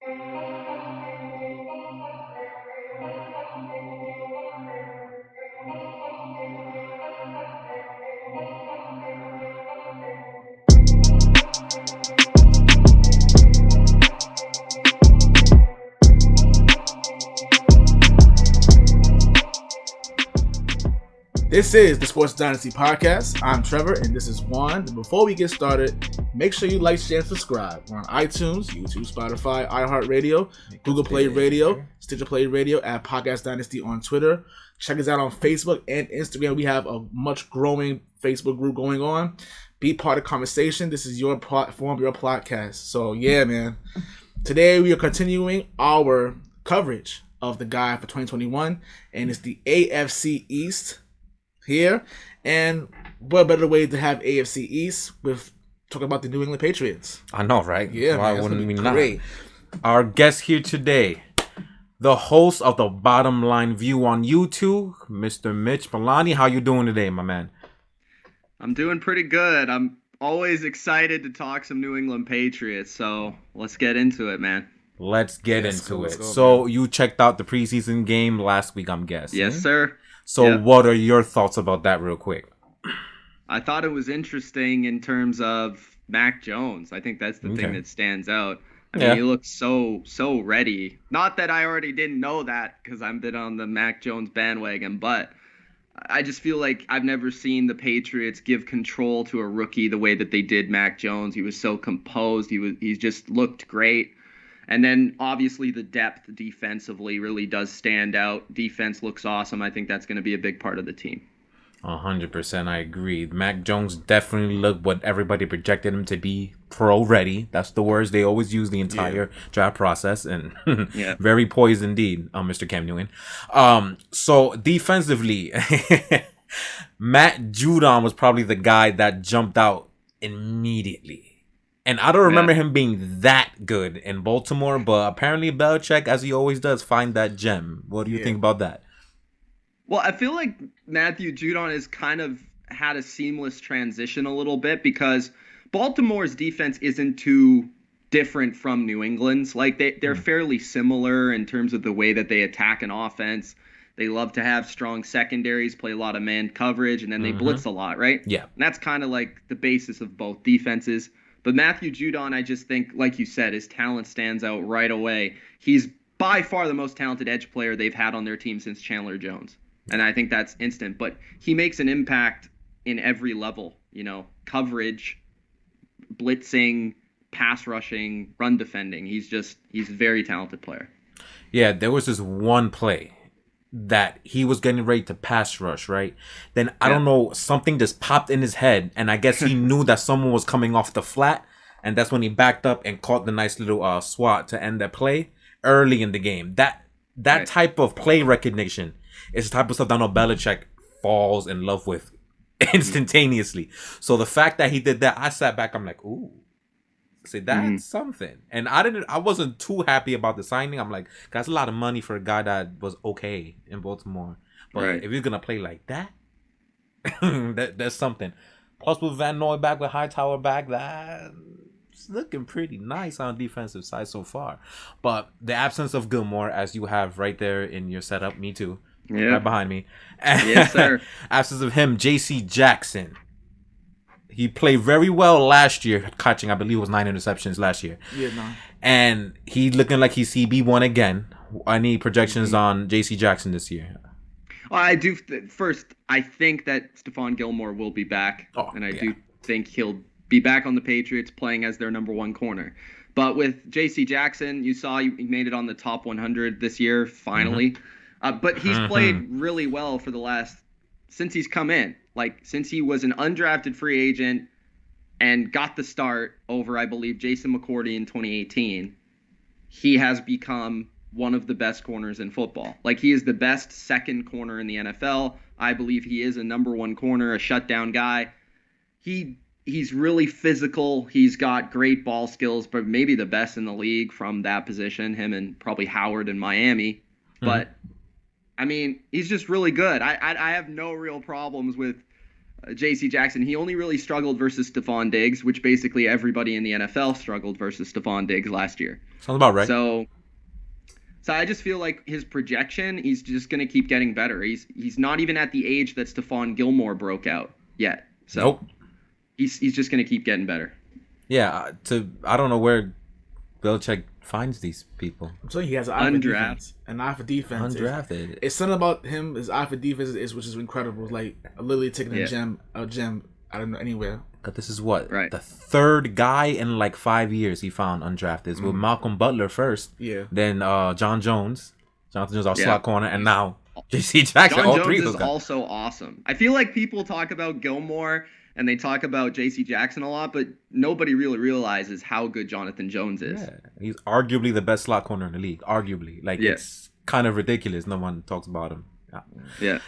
This is the Sports Dynasty Podcast. I'm Trevor, and this is Juan. Before we get started, make sure you like, share, and subscribe. We're on iTunes, YouTube, Spotify, iHeartRadio, Google Play Radio, Stitcher Play Radio, at Podcast Dynasty on Twitter. Check us out on Facebook and Instagram. We have a much growing Facebook group going on. Be part of the conversation. This is your platform, your podcast. So, yeah, man. Today, we are continuing our coverage of the guy for 2021, and it's the AFC East here, and what better way to have AFC East with talking about the New England Patriots? I know, right? Yeah, why man, wouldn't we great. not? Our guest here today, the host of the BottomLine View on YouTube, Mr. Mitch Milani. How you doing today, my man? I'm doing pretty good. I'm always excited to talk some New England Patriots, so let's get into it, man. Let's get into cool. it. Let's go, so man. You checked out the preseason game last week, I'm guessing. Yes, sir. So Yep. What are your thoughts about that real quick? I thought it was interesting in terms of Mac Jones. I think that's the thing that stands out. I mean, he looks so ready. Not that I already didn't know that because I've been on the Mac Jones bandwagon, but I just feel like I've never seen the Patriots give control to a rookie the way that they did Mac Jones. He was so composed. He just looked great. And then, obviously, the depth defensively really does stand out. Defense looks awesome. I think that's going to be a big part of the team. 100%, I agree. Mac Jones definitely looked what everybody projected him to be, pro-ready. That's the words they always use the entire draft process, and very poised indeed, Mr. Cam Newton. So, defensively, Matt Judon was probably the guy that jumped out immediately. And I don't remember him being that good in Baltimore, but apparently Belichick, as he always does, find that gem. What do you think about that? Well, I feel like Matthew Judon has kind of had a seamless transition a little bit because Baltimore's defense isn't too different from New England's. Like they're fairly similar in terms of the way that they attack an offense. They love to have strong secondaries, play a lot of man coverage, and then they blitz a lot, right? Yeah. And that's kind of like the basis of both defenses. But Matthew Judon, I just think, like you said, his talent stands out right away. He's by far the most talented edge player they've had on their team since Chandler Jones. And I think that's instant. But he makes an impact in every level, coverage, blitzing, pass rushing, run defending. He's a very talented player. Yeah, there was this one play that he was getting ready to pass rush, right? Then I don't know, something just popped in his head, and I guess he knew that someone was coming off the flat, and that's when he backed up and caught the nice little swat to end that play early in the game. That type of play recognition is the type of stuff that I know Belichick falls in love with instantaneously. So the fact that he did that, I sat back, I'm like, ooh. See, that's something. And I wasn't too happy about the signing. I'm like, that's a lot of money for a guy that was okay in Baltimore. But if you're gonna play like that, that's something. Plus with Van Noy back, with Hightower back, that's looking pretty nice on the defensive side so far. But the absence of Gilmore, as you have right there in your setup, me too, right behind me. Yes, sir. Absence of him, J.C. Jackson. He played very well last year, catching, I believe it was 9 interceptions last year. Yeah, no. And he looking like he's CB1 again. Any projections on J.C. Jackson this year? Well, I do. First, I think that Stephon Gilmore will be back. And I do think he'll be back on the Patriots playing as their number one corner. But with J.C. Jackson, you saw he made it on the top 100 this year, finally. But he's played really well since he's come in. Like, since he was an undrafted free agent and got the start over, I believe, Jason McCourty in 2018, he has become one of the best corners in football. Like, he is the best second corner in the NFL. I believe he is a number one corner, a shutdown guy. He's really physical. He's got great ball skills, but maybe the best in the league from that position, him and probably Howard in Miami. But I mean, he's just really good. I have no real problems with J.C. Jackson, he only really struggled versus Stephon Diggs, which basically everybody in the NFL struggled versus Stephon Diggs last year. Sounds about right. So I just feel like his projection, he's just going to keep getting better. He's not even at the age that Stephon Gilmore broke out yet. So nope. He's just going to keep getting better. Yeah, I don't know where Belichick finds these people. I'm telling you, he has an eye for defense. An eye for defense. Undrafted. It's something about him, his eye for defense, which is incredible. Like, literally taking a gem out of anywhere. But this is what? Right. The third guy in like 5 years he found undrafted. It's with Malcolm Butler first. Yeah. Then Jonathan Jones, our slot corner, and now J.C. Jackson. John all Jones three is of those guys. also awesome. I feel like people talk about Gilmore and they talk about J.C. Jackson a lot, but nobody really realizes how good Jonathan Jones is. Yeah, he's arguably the best slot corner in the league. Arguably. Like, it's kind of ridiculous. No one talks about him. Yeah.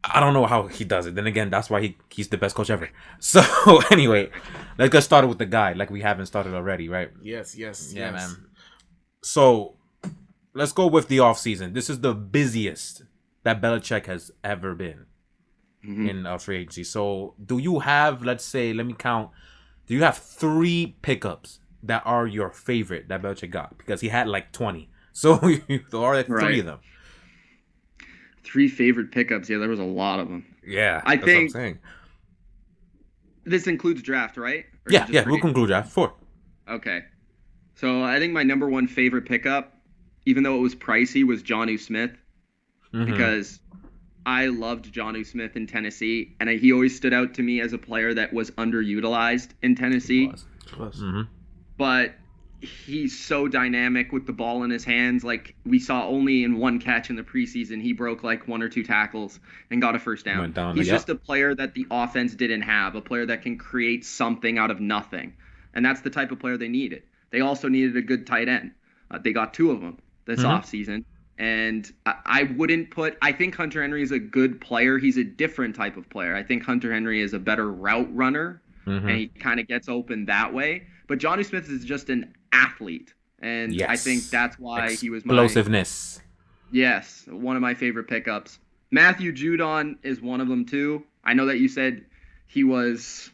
I don't know how he does it. Then again, that's why he's the best coach ever. So, anyway, let's get started with the guy like we haven't started already, right? Yes. Yeah, man. So, let's go with the offseason. This is the busiest that Belichick has ever been. In free agency. So, do you have, let's say, let me count. Do you have 3 pickups that are your favorite that Belichick got? Because he had like 20. So, there are like 3 of them. 3 favorite pickups. Yeah, there was a lot of them. Yeah, I think what I'm saying. This includes draft, right? Or Yeah, we'll conclude draft. 4. Okay. So, I think my number 1 favorite pickup, even though it was pricey, was Jonnu Smith. Because I loved Jonnu Smith in Tennessee, and he always stood out to me as a player that was underutilized in Tennessee. He was. But he's so dynamic with the ball in his hands. Like, we saw only in 1 catch in the preseason, he broke like 1 or 2 tackles and got a first down. He's just a player that the offense didn't have, a player that can create something out of nothing. And that's the type of player they needed. They also needed a good tight end. They got 2 of them this offseason. And I think Hunter Henry is a good player. He's a different type of player. I think Hunter Henry is a better route runner, and he kind of gets open that way. But Jonnu Smith is just an athlete, and I think that's why he was explosiveness. Yes, one of my favorite pickups. Matthew Judon is one of them too. I know that you said he was.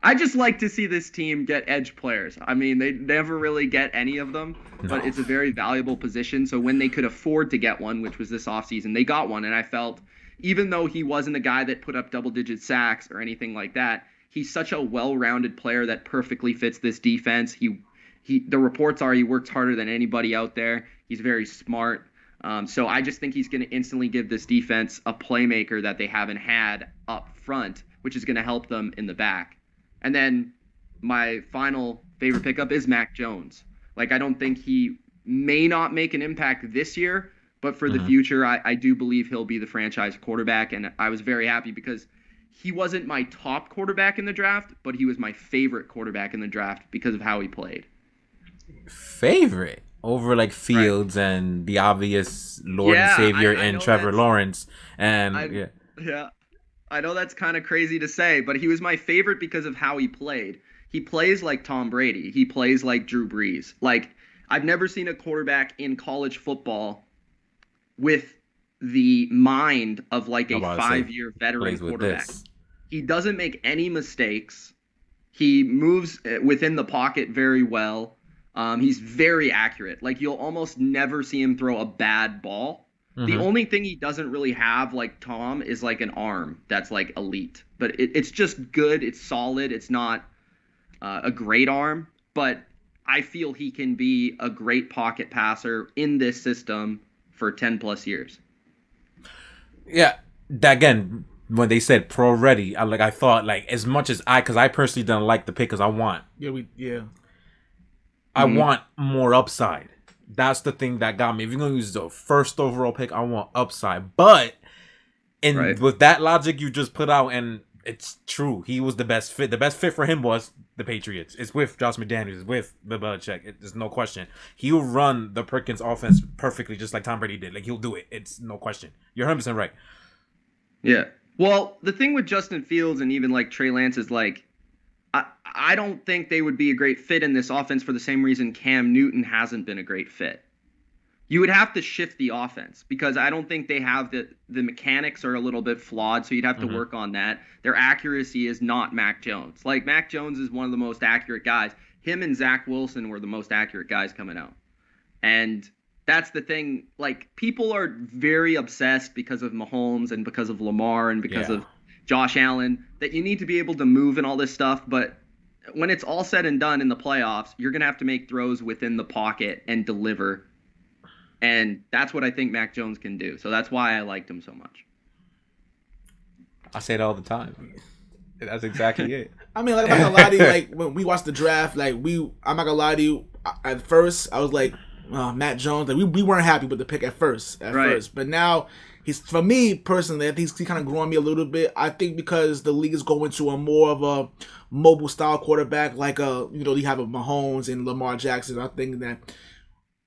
I just like to see this team get edge players. I mean, they never really get any of them, but it's a very valuable position. So when they could afford to get one, which was this offseason, they got one. And I felt, even though he wasn't a guy that put up double-digit sacks or anything like that, he's such a well-rounded player that perfectly fits this defense. The reports are he works harder than anybody out there. He's very smart. So I just think he's going to instantly give this defense a playmaker that they haven't had up front, which is going to help them in the back. And then my final favorite pickup is Mac Jones. Like, I don't think he may not make an impact this year, but for the future, I do believe he'll be the franchise quarterback. And I was very happy because he wasn't my top quarterback in the draft, but he was my favorite quarterback in the draft because of how he played. Favorite? Over like Fields and the obvious Lord and Savior and Trevor Lawrence. And Yeah. I know that's kind of crazy to say, but he was my favorite because of how he played. He plays like Tom Brady. He plays like Drew Brees. Like, I've never seen a quarterback in college football with the mind of like a 5-year veteran quarterback. He doesn't make any mistakes. He moves within the pocket very well. He's very accurate. Like, you'll almost never see him throw a bad ball. The only thing he doesn't really have, like Tom, is like an arm that's like elite. But it's just good. It's solid. It's not a great arm. But I feel he can be a great pocket passer in this system for 10 plus years. Yeah. Again, when they said pro ready, I thought like as much as because I personally don't like the pick because I want. I want more upside. That's the thing that got me. If you're going to use the first overall pick, I want upside. But with that logic you just put out, and it's true, he was the best fit. The best fit for him was the Patriots. It's with Josh McDaniels. It's with Bill Belichick. There's no question. He'll run the Perkins offense perfectly just like Tom Brady did. Like, he'll do it. It's no question. You're 100% right. Yeah. Well, the thing with Justin Fields and even like Trey Lance is like, I don't think they would be a great fit in this offense for the same reason Cam Newton hasn't been a great fit. You would have to shift the offense because I don't think they have the mechanics are a little bit flawed, so you'd have to work on that. Their accuracy is not Mac Jones. Like, Mac Jones is one of the most accurate guys. Him and Zach Wilson were the most accurate guys coming out. And that's the thing. Like, people are very obsessed because of Mahomes and because of Lamar and because of Josh Allen that you need to be able to move and all this stuff. But when it's all said and done in the playoffs, you're going to have to make throws within the pocket and deliver. And that's what I think Mac Jones can do. So that's why I liked him so much. I say it all the time. That's exactly it. I mean, like, I'm not gonna lie to you. Like, when we watched the draft, like, I'm not gonna lie to you. At first, I was like, Matt Jones. Like, we weren't happy with the pick at first. But now, for me personally, I think he's kind of growing me a little bit. I think because the league is going to a more of a mobile style quarterback, like you have a Mahomes and Lamar Jackson. I think that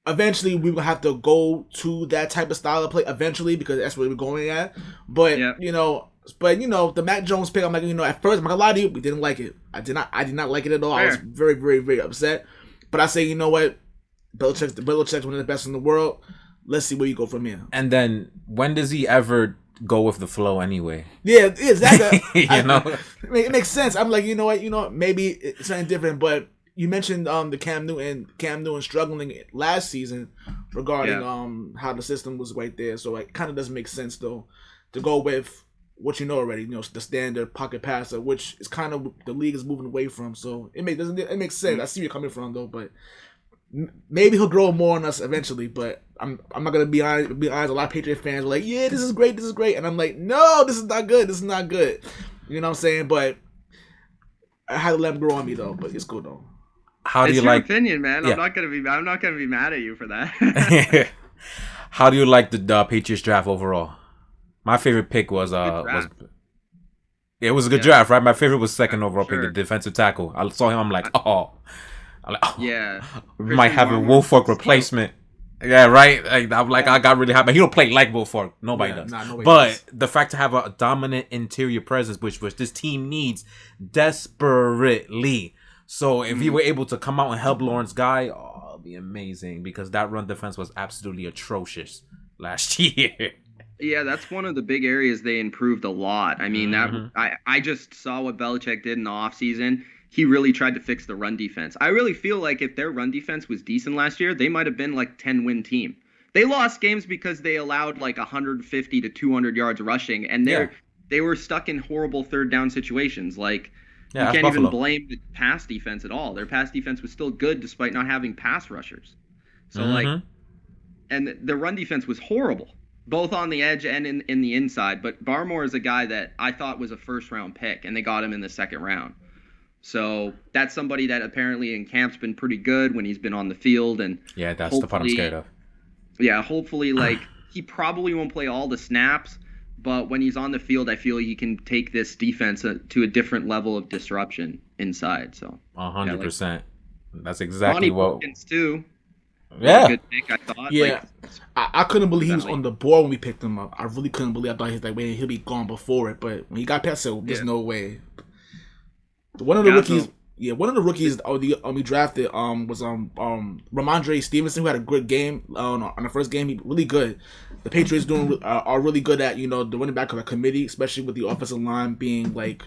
eventually we will have to go to that type of style of play eventually because that's what we're going at. But the Mac Jones pick, I'm like, at first, I'm not gonna lie to you, we didn't like it. I did not like it at all. Fair. I was very, very, very upset. But I say, you know what? Belichick's one of the best in the world. Let's see where you go from here. And then when does he ever go with the flow anyway? Yeah, exactly. It makes sense. I'm like, you know what? Maybe it's something different, but you mentioned the Cam Newton struggling last season regarding how the system was right there. So it kind of doesn't make sense though to go with what you know already. The standard pocket passer, which is kind of the league is moving away from. So it makes sense. I see where you're coming from though, but maybe he'll grow more on us eventually. But I'm not gonna be honest. A lot of Patriot fans are like, yeah, this is great, and I'm like, no, this is not good. You know what I'm saying? But I had to let him grow on me though. But it's cool though. How do it's you your like? Opinion, man. Yeah. I'm not gonna be mad at you for that. How do you like the Patriots draft overall? My favorite pick was it was a good draft, right? My favorite was second overall pick, the defensive tackle. I saw him, I'm like, yeah, we might have a Wolfork replacement. Yeah, right. I got really happy. He don't play like Wolfork. Nobody does. Nobody does. The fact to have a dominant interior presence, which this team needs desperately. So if he were able to come out and help Lawrence Guy, it'd be amazing because that run defense was absolutely atrocious last year. Yeah, that's one of the big areas they improved a lot. I mean, I just saw what Belichick did in the offseason. He really tried to fix the run defense. I really feel like if their run defense was decent last year, they might have been like 10-win team. They lost games because they allowed like 150 to 200 yards rushing, and they were stuck in horrible third down situations. Like, you can't even blame the pass defense at all. Their pass defense was still good despite not having pass rushers. So and the run defense was horrible, both on the edge and in the inside. But Barmore is a guy that I thought was a first-round pick, and they got him in the second round. So that's somebody that apparently in camp's been pretty good when he's been on the field. And yeah, that's the part I'm scared of. Yeah, hopefully, he probably won't play all the snaps, but when he's on the field, I feel he can take this defense to a different level of disruption inside. So 100%. That's exactly what. Perkins too. Yeah. Good pick, I thought. Yeah. I couldn't believe he was on the board when we picked him up. I really couldn't believe. I thought he was like, wait, he'll be gone before it. But when he got past it, there's no way. One of the rookies we drafted was Ramondre Stevenson, who had a good game on the first game. He really good. The Patriots are really good at the running back of the committee, especially with the offensive line being like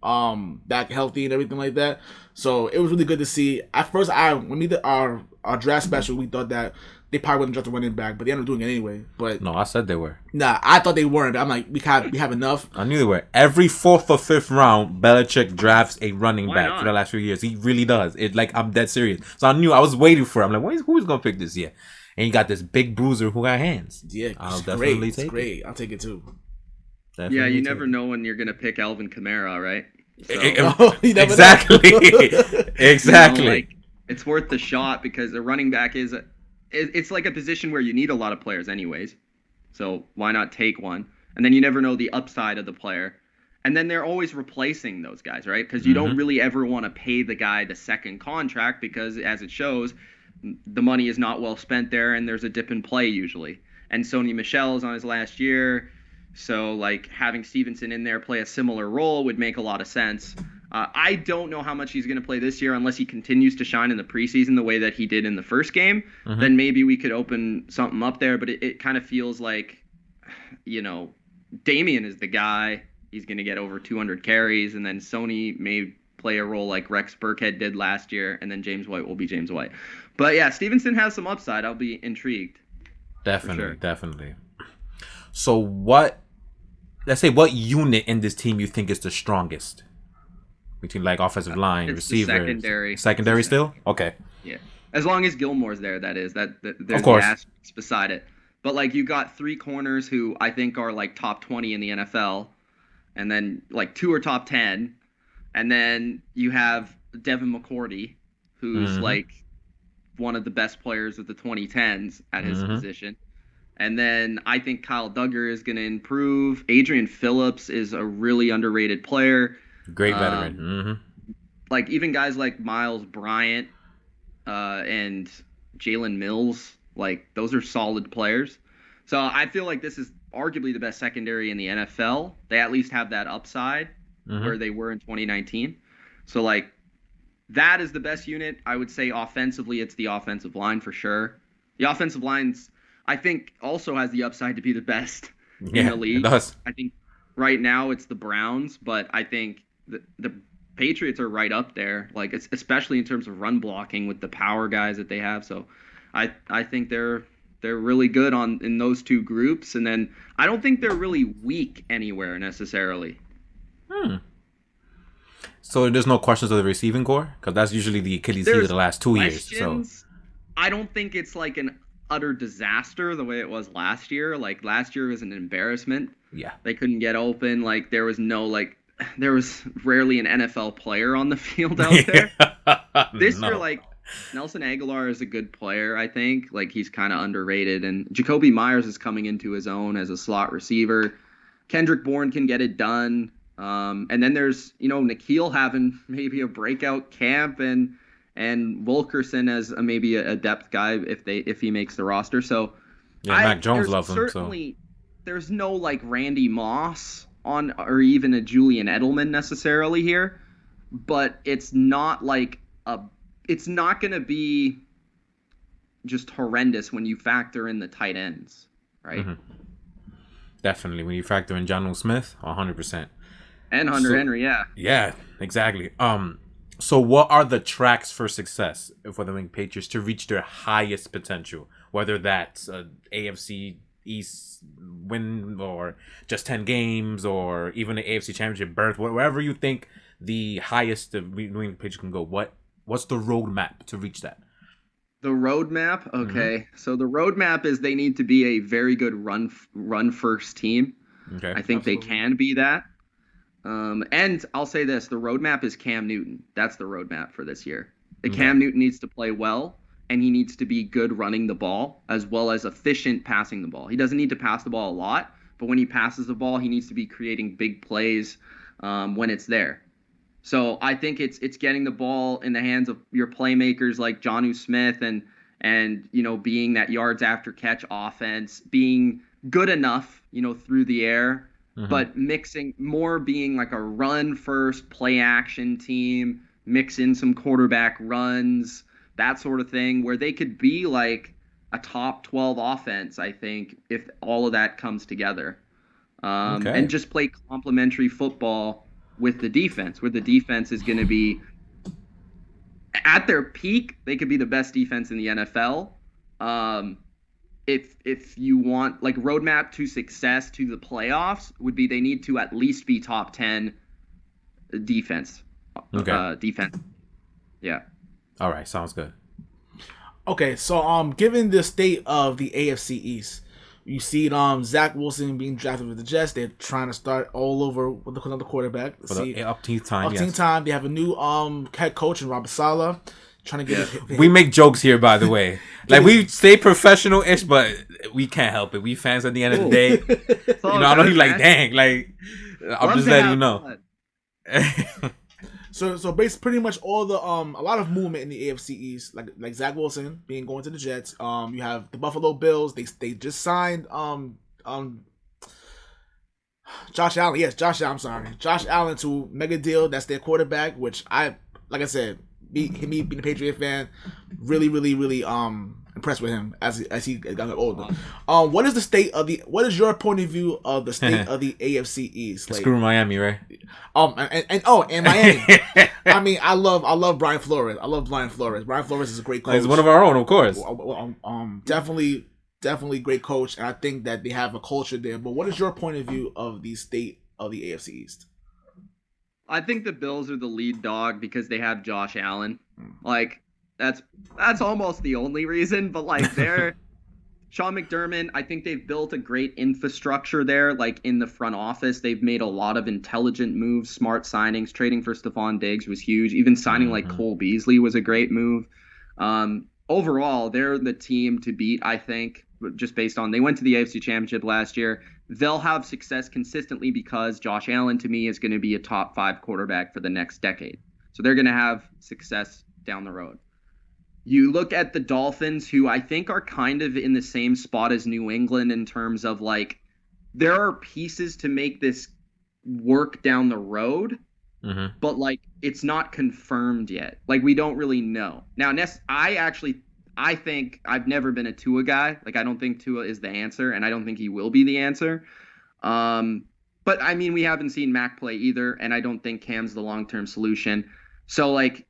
back healthy and everything like that. So it was really good to see. At first, when we did our draft special, we thought that they probably wouldn't draft a running back, but they ended up doing it anyway. But no, I said they were. Nah, I thought they weren't. I'm like, we have enough. I knew they were. Every 4th or 5th round, Belichick drafts a running back for the last few years. He really does. I'm dead serious. So I was waiting for it. I'm like, who's gonna pick this year? And you got this big bruiser who got hands. Yeah, I'll definitely take it. Great. I'll take it too. Yeah, you never know when you're gonna pick Alvin Kamara, right? So, exactly. It's worth the shot because a running back it's like a position where you need a lot of players anyways. So why not take one? And then you never know the upside of the player. And then they're always replacing those guys, right? Because you don't really ever want to pay the guy the second contract because, as it shows, the money is not well spent there and there's a dip in play usually. And Sony Michel is on his last year. So, having Stevenson in there play a similar role would make a lot of sense. I don't know how much he's going to play this year unless he continues to shine in the preseason the way that he did in the first game. Mm-hmm. Then maybe we could open something up there. But it kind of feels like, Damian is the guy. He's going to get over 200 carries, and then Sony may play a role like Rex Burkhead did last year, and then James White will be James White. But yeah, Stevenson has some upside. I'll be intrigued. Definitely. So let's say what unit in this team you think is the strongest? Between like offensive line, receivers, secondary still? Okay. Yeah. As long as Gilmore's there, that is. There's of course. The asterisks beside it. But like you got 3 corners who I think are like top 20 in the NFL, and then like 2 are top 10, and then you have Devin McCourty, who's like one of the best players of the 2010s at his position. And then I think Kyle Duggar is going to improve. Adrian Phillips is a really underrated player. Great veteran. Like even guys like Miles Bryant and Jalen Mills, like those are solid players. So I feel like this is arguably the best secondary in the NFL. They at least have that upside where they were in 2019. So like that is the best unit. I would say offensively, it's the offensive line for sure. The offensive line's, I think, also has the upside to be the best in the league. It does. I think right now it's the Browns, but I think the Patriots are right up there, like especially in terms of run blocking with the power guys that they have. So I think they're really good in those 2 groups, and then I don't think they're really weak anywhere necessarily. So there's no questions of the receiving core, because that's usually the Achilles heel of the last 2 years. So I don't think it's like an utter disaster the way it was last year. Like last year was an embarrassment. Yeah, they couldn't get open. Like there was rarely an NFL player on the field out there. This year, like Nelson Aguilar is a good player. I think like he's kind of underrated, and Jacoby Myers is coming into his own as a slot receiver. Kendrick Bourne can get it done. And then there's N'Keal having maybe a breakout camp, and Wilkerson as maybe a depth guy if he makes the roster. So Mac Jones loves him. Certainly, there's no like Randy Moss on or even a Julian Edelman necessarily here, but it's not like it's not going to be just horrendous when you factor in the tight ends, right? Definitely, when you factor in Jonnu Smith, 100%. And Hunter Henry, yeah. Yeah, exactly. So what are the tracks for success for the New England Patriots to reach their highest potential? Whether that's AFC East win or just 10 games or even an AFC Championship berth, wherever you think the highest the New England Patriots can go. What's the roadmap to reach that? The roadmap? Okay. So the roadmap is they need to be a very good run first team. Okay. I think they can be that. And I'll say this, the roadmap is Cam Newton. That's the roadmap for this year. Cam Newton needs to play well, and he needs to be good running the ball as well as efficient passing the ball. He doesn't need to pass the ball a lot, but when he passes the ball, he needs to be creating big plays when it's there. So I think it's getting the ball in the hands of your playmakers like Jonnu Smith and being that yards after catch offense, being good enough, through the air. But mixing more being like a run first play action team, mix in some quarterback runs, that sort of thing, where they could be like a top 12 offense, I think, if all of that comes together. And just play complementary football with the defense, where the defense is going to be at their peak. They could be the best defense in the NFL. If you want like roadmap to success to the playoffs would be they need to at least be top 10 defense. Defense. Yeah. All right. Sounds good. Okay. So, given the state of the AFC East, you see Zach Wilson being drafted with the Jets. They're trying to start all over with another quarterback. For the upteenth time. Upteenth time. They have a new head coach in Robert Saleh. Trying to get we make jokes here, by the way. Like we stay professional-ish, but we can't help it. We fans at the end of the day. I know he's like, dang, like I'm just letting you know. So basically, pretty much all the a lot of movement in the AFC East, like Zach Wilson going to the Jets. You have the Buffalo Bills. They just signed Josh Allen. Yes, Josh Allen. I'm sorry. Josh Allen to mega deal. That's their quarterback, which like I said, me being a Patriot fan, really impressed with him as he got older. What is your point of view of the state of the AFC East? Like, screw Miami, right? And Miami. I mean, I love Brian Flores. Brian Flores is a great coach. He's one of our own, of course. Definitely great coach, and I think that they have a culture there. But what is your point of view of the state of the AFC East? I think the Bills are the lead dog because they have Josh Allen. Like, that's almost the only reason. But like, they're Sean McDermott. I think they've built a great infrastructure there. Like in the front office, they've made a lot of intelligent moves, smart signings. Trading for Stephon Diggs was huge. Even signing like Cole Beasley was a great move. Overall, they're the team to beat, I think, just based on they went to the AFC Championship last year. They'll have success consistently because Josh Allen, to me, is going to be a top 5 quarterback for the next decade. So they're going to have success down the road. You look at the Dolphins, who I think are kind of in the same spot as New England in terms of like, there are pieces to make this work down the road, but like it's not confirmed yet. Like we don't really know. Now, I think I've never been a Tua guy. Like, I don't think Tua is the answer, and I don't think he will be the answer. But, I mean, we haven't seen Mac play either, and I don't think Cam's the long-term solution. So, like,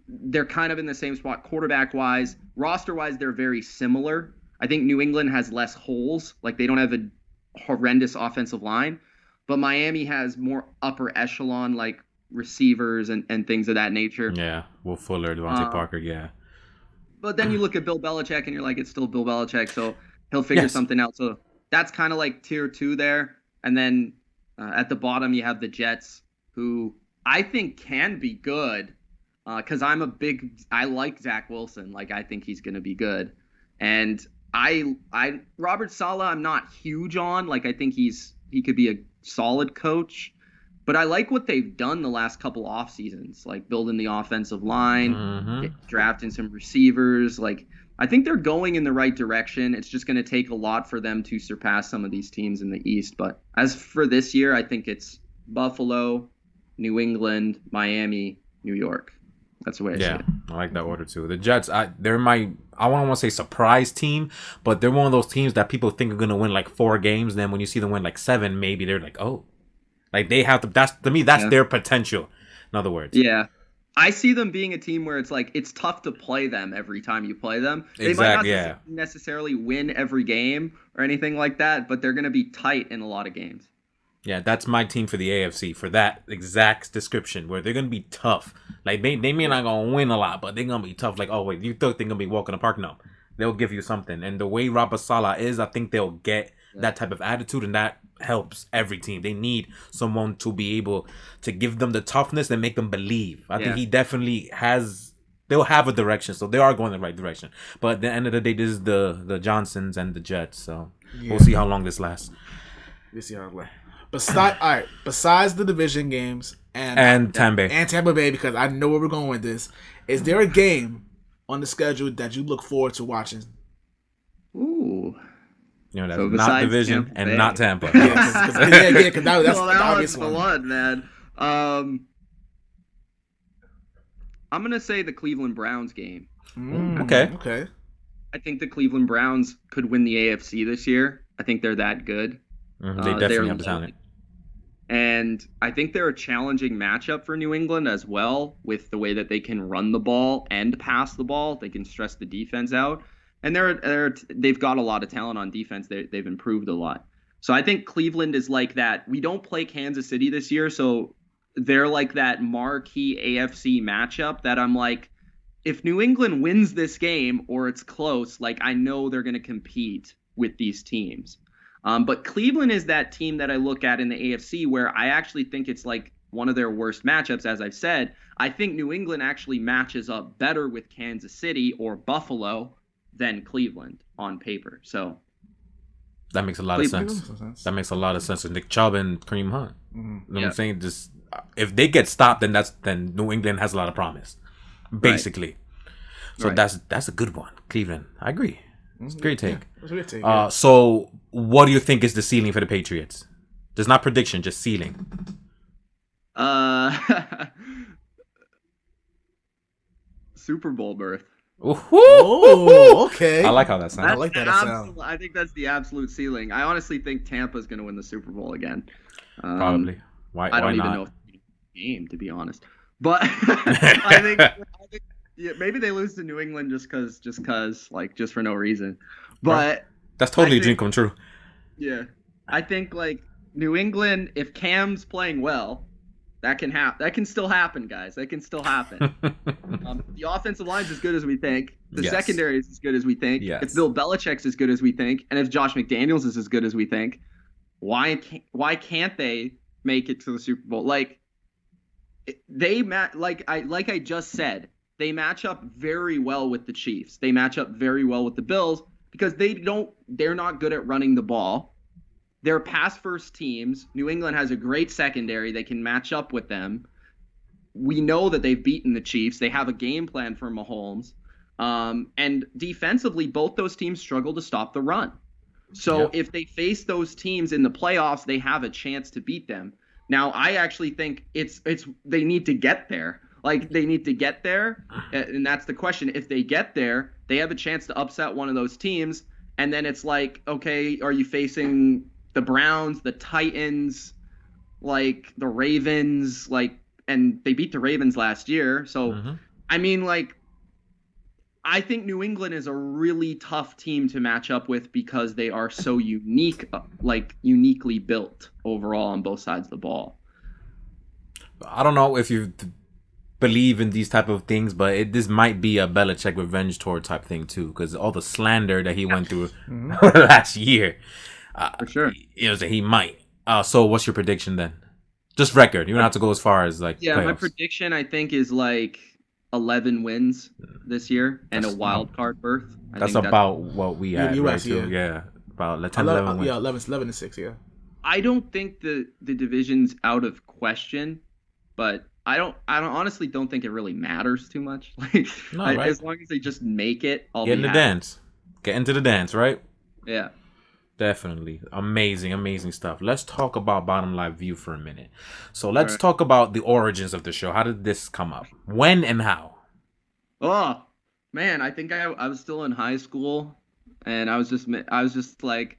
they're kind of in the same spot quarterback-wise. Roster-wise, they're very similar. I think New England has less holes. Like, they don't have a horrendous offensive line. But Miami has more upper echelon, like, receivers and things of that nature. Yeah, Will Fuller, Devontae Parker, yeah. But then you look at Bill Belichick and you're like, it's still Bill Belichick, so he'll figure something out. So that's kind of like tier 2 there. And then at the bottom, you have the Jets, who I think can be good because I like Zach Wilson. Like, I think he's going to be good. And Robert Saleh, I'm not huge on. Like, I think he could be a solid coach. But I like what they've done the last couple off seasons, like building the offensive line, drafting some receivers. Like, I think they're going in the right direction. It's just going to take a lot for them to surpass some of these teams in the East. But as for this year, I think it's Buffalo, New England, Miami, New York. That's the way I see it. I like that order too. The Jets, they're I don't want to say surprise team, but they're one of those teams that people think are going to win like 4 games. Then when you see them win like 7, maybe they're like, oh. Like they have to. That's their potential. In other words. Yeah, I see them being a team where it's like it's tough to play them every time you play them. They might not necessarily win every game or anything like that, but they're going to be tight in a lot of games. Yeah, that's my team for the AFC for that exact description where they're going to be tough. Like they may not going to win a lot, but they're going to be tough. Like, oh wait, you thought they're going to be walking the park? No, they'll give you something. And the way Robert Saleh is, I think they'll get that type of attitude, and that helps every team. They need someone to be able to give them the toughness and make them believe. I think he definitely has. They'll have a direction, so they are going in the right direction. But at the end of the day, this is the Johnsons and the Jets, so we'll see how long this lasts. We'll see how it lasts. Besides the division games and Tampa Bay, because I know where we're going with this, is there a game on the schedule that you look forward to watching? Ooh. You know, that's so not division Tampa and Bay. Not Tampa. Because that's the obvious one, man. I'm gonna say the Cleveland Browns game. Okay. I think the Cleveland Browns could win the AFC this year. I think they're that good. They definitely have the talent. And I think they're a challenging matchup for New England as well, with the way that they can run the ball and pass the ball. They can stress the defense out. And they've got a lot of talent on defense. They've improved a lot. So I think Cleveland is like that. We don't play Kansas City this year, so they're like that marquee AFC matchup that I'm like, if New England wins this game or it's close, like I know they're going to compete with these teams. But Cleveland is that team that I look at in the AFC where I actually think it's like one of their worst matchups, as I've said. I think New England actually matches up better with Kansas City or Buffalo than Cleveland on paper. So that makes a lot of sense. That makes a lot of sense with Nick Chubb and Kareem Hunt. You know what I'm saying? Just if they get stopped, then New England has a lot of promise, basically. Right. So that's a good one, Cleveland. I agree. It's a great take. It's a great take. So what do you think is the ceiling for the Patriots? Just not prediction, just ceiling. Super Bowl berth. Oh, okay. I like how that sounds. I like that sound. I think that's the absolute ceiling. I honestly think Tampa's going to win the Super Bowl again. Probably. Why even not? know if it's a game, to be honest. But I think yeah, maybe they lose to New England just because, like, just for no reason. But that's totally a dream come true. Yeah, I think like New England, if Cam's playing well, that can happen. That can still happen, guys. That can still happen. The offensive line is as good as we think. The secondary is as good as we think. Yes. If Bill Belichick's as good as we think, and if Josh McDaniels is as good as we think, why can't they make it to the Super Bowl? Like I just said, they match up very well with the Chiefs. They match up very well with the Bills because they're not good at running the ball. They're pass-first teams. New England has a great secondary. They can match up with them. We know that they've beaten the Chiefs. They have a game plan for Mahomes. And defensively, both those teams struggle to stop the run. So if they face those teams in the playoffs, they have a chance to beat them. Now, I actually think they need to get there. Like, they need to get there, and that's the question. If they get there, they have a chance to upset one of those teams, and then it's like, okay, are you facing the Browns, the Titans, like the Ravens, like, and they beat the Ravens last year. So, I mean, like, I think New England is a really tough team to match up with because they are so unique, like uniquely built overall on both sides of the ball. I don't know if you believe in these type of things, but this might be a Belichick revenge tour type thing too, because all the slander that he went through last year. For sure. You know, he might. So what's your prediction then? Just record. You don't have to go as far as like playoffs. My prediction I think is like 11 wins this year and a wild card berth. That's about what we had, right? Yeah. About 10, 11 wins. Yeah, 11 to 6, yeah. I don't think the division's out of question, but I honestly don't think it really matters too much. Like, right? As long as they just make it, I'll get in the dance. Get into the dance, right? Yeah. Definitely. Amazing stuff. Let's talk about BottomLine View for a minute. So let's talk about the origins of the show. How did this come up? When and how? Oh, man, I think I was still in high school, and I was just like,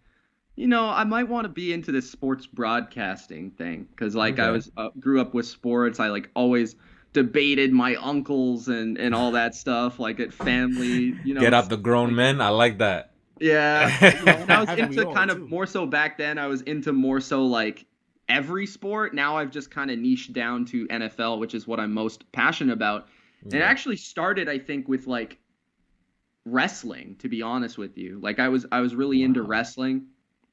you know, I might want to be into this sports broadcasting thing because, like, I was grew up with sports. I like always debated my uncles and all that stuff, like at family. You know, get out the grown men. I like that. Yeah, and I was into kind of more so back then. I was into more so like every sport. Now I've just kind of niched down to NFL, which is what I'm most passionate about. And it actually started, I think, with like wrestling. To be honest with you, like I was really into wrestling,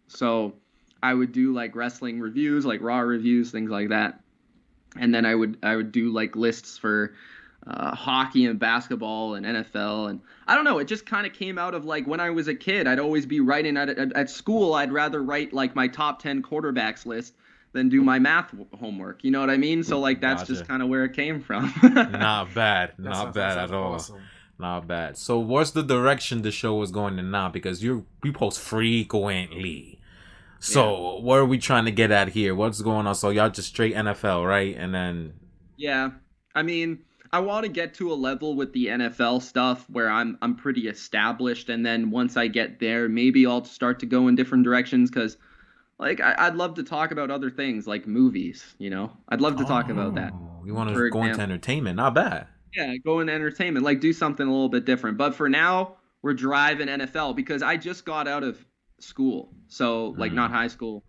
so I would do like wrestling reviews, like Raw reviews, things like that. And then I would do like lists for hockey and basketball and NFL, and I don't know, it just kind of came out of like when I was a kid. I'd always be writing at school. I'd rather write like my top 10 quarterbacks list than do my math homework. You know what I mean? So like that's just kind of where it came from. Not bad at all. Awesome. Not bad. So what's the direction the show is going in now? Because we post frequently. So what are we trying to get at here? What's going on? So y'all just straight NFL, right? And then I mean, I want to get to a level with the NFL stuff where I'm pretty established, and then once I get there, maybe I'll start to go in different directions because, like, I'd love to talk about other things like movies. You know, I'd love to talk about that. You want to go into entertainment? Not bad. Yeah, go into entertainment, like do something a little bit different. But for now, we're driving NFL because I just got out of school, so like not high school,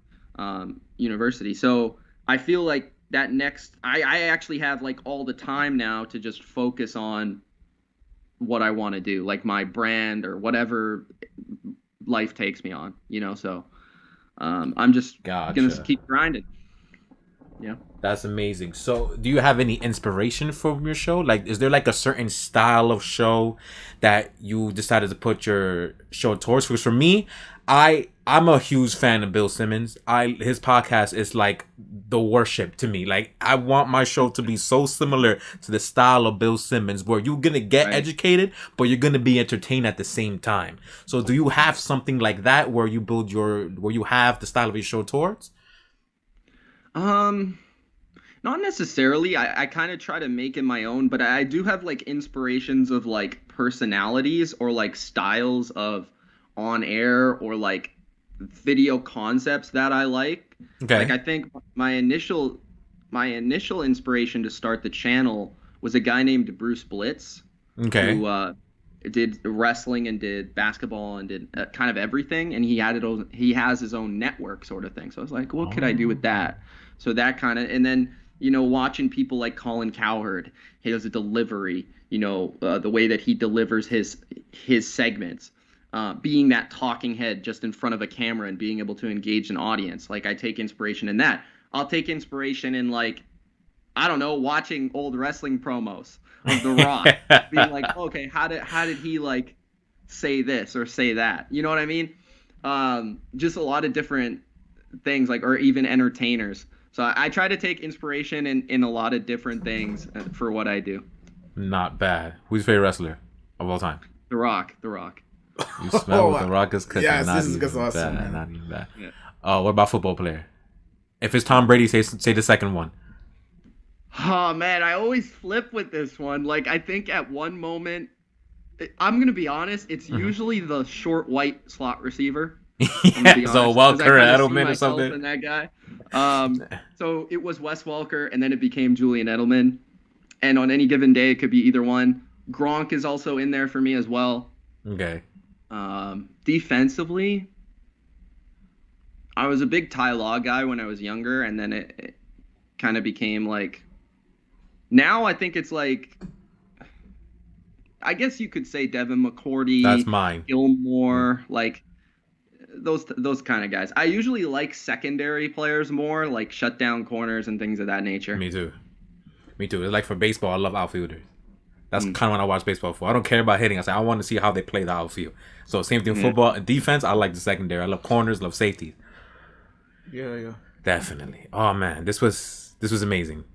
university. So I feel like that next I actually have like all the time now to just focus on what I want to do, like my brand or whatever life takes me on, you know. So I'm just gonna keep grinding. Yeah, that's amazing. So do you have any inspiration from your show? Like, is there like a certain style of show that you decided to put your show towards? Because for me, I'm a huge fan of Bill Simmons. His podcast is like the worship to me. Like, I want my show to be so similar to the style of Bill Simmons, where you're gonna get educated, but you're gonna be entertained at the same time. So, do you have something like that where you have the style of your show towards? Not necessarily. I kind of try to make it my own, but I do have like inspirations of like personalities or like styles of on air or like video concepts that I like. Okay. Like I think my initial inspiration to start the channel was a guy named Bruce Blitz. Okay. Who did wrestling and did basketball and did kind of everything, and he has his own network sort of thing. So I was like, what could I do with that? So that kind of, and then watching people like Colin Cowherd, he does a delivery, the way that he delivers his segments, being that talking head just in front of a camera and being able to engage an audience. Like I take inspiration in that. I'll take inspiration in like, I don't know, watching old wrestling promos of The Rock, being like, okay, how did he like say this or say that? You know what I mean? Just a lot of different things, like, or even entertainers. So I try to take inspiration in a lot of different things for what I do. Not bad. Who's your favorite wrestler of all time? The Rock. You smell what The Rock is cooking. Yes, not this is even awesome, bad. man. Not even bad. Yeah. What about football player? If it's Tom Brady, say the second one. Oh man, I always flip with this one. Like I think at one moment, I'm gonna be honest, it's usually the short white slot receiver. Yeah, so Welker, Edelman, or something. And that guy. So it was Wes Welker, and then it became Julian Edelman. And on any given day, it could be either one. Gronk is also in there for me as well. Okay. Defensively, I was a big Ty Law guy when I was younger, and then it kind of became like. Now I think it's like, I guess you could say Devin McCourty. That's mine. Gilmore, like those kind of guys. I usually like secondary players more, like shutdown corners and things of that nature. Me too. It's like for baseball, I love outfielders. That's kind of what I watch baseball for. I don't care about hitting. I want to see how they play the outfield. So same thing, football and defense. I like the secondary. I love corners, love safeties. Yeah. Definitely. Oh man, this was amazing.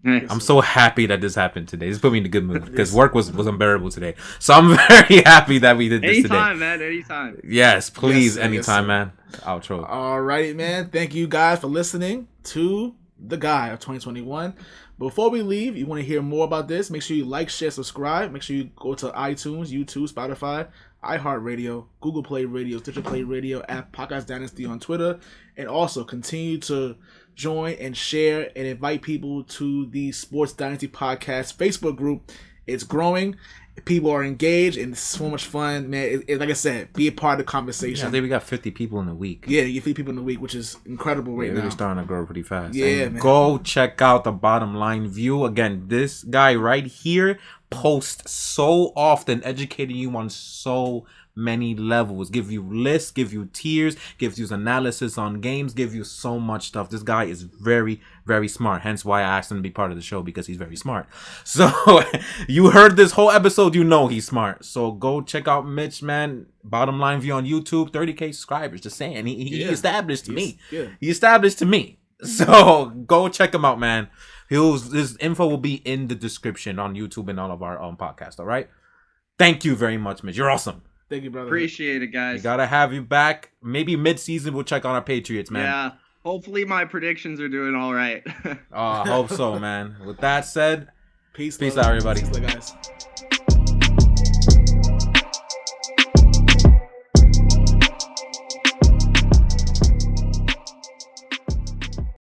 I'm so happy that this happened today. This put me in a good mood because work was unbearable today. So I'm very happy that we did this today. Anytime, man. Anytime. Yes, please. Yes, anytime, yes, man. Outro. All right, man. Thank you guys for listening to the guy of 2021. Before we leave, you want to hear more about this, make sure you like, share, subscribe. Make sure you go to iTunes, YouTube, Spotify, iHeartRadio, Google Play Radio, Stitcher Play Radio, at Podcast Dynasty on Twitter. And also continue to join and share and invite people to the Sports Dynasty Podcast Facebook group. It's growing. People are engaged and it's so much fun, man. Like I said, be a part of the conversation. Yeah, I think we got 50 people in a week. Yeah, you get 50 people in a week, which is incredible right now. We're starting to grow pretty fast. Yeah, and man. Go check out the BottomLine View. Again, this guy right here posts so often, educating you on so many levels. Give you lists, give you tiers, gives you analysis on games, give you so much stuff. This guy is very, very smart. Hence why I asked him to be part of the show, because he's very smart. So you heard this whole episode, you know he's smart. So go check out Mitch, man. BottomLine View on YouTube, 30K subscribers. Just saying, he established to me. Yeah. He established to me. So go check him out, man. His info will be in the description on YouTube and all of our podcasts. All right. Thank you very much, Mitch. You're awesome. Thank you, brother. Appreciate it, guys. We gotta have you back. Maybe mid-season we'll check on our Patriots, man. Yeah. Hopefully my predictions are doing all right. I hope so, man. With that said, peace out, everybody. Peace, guys.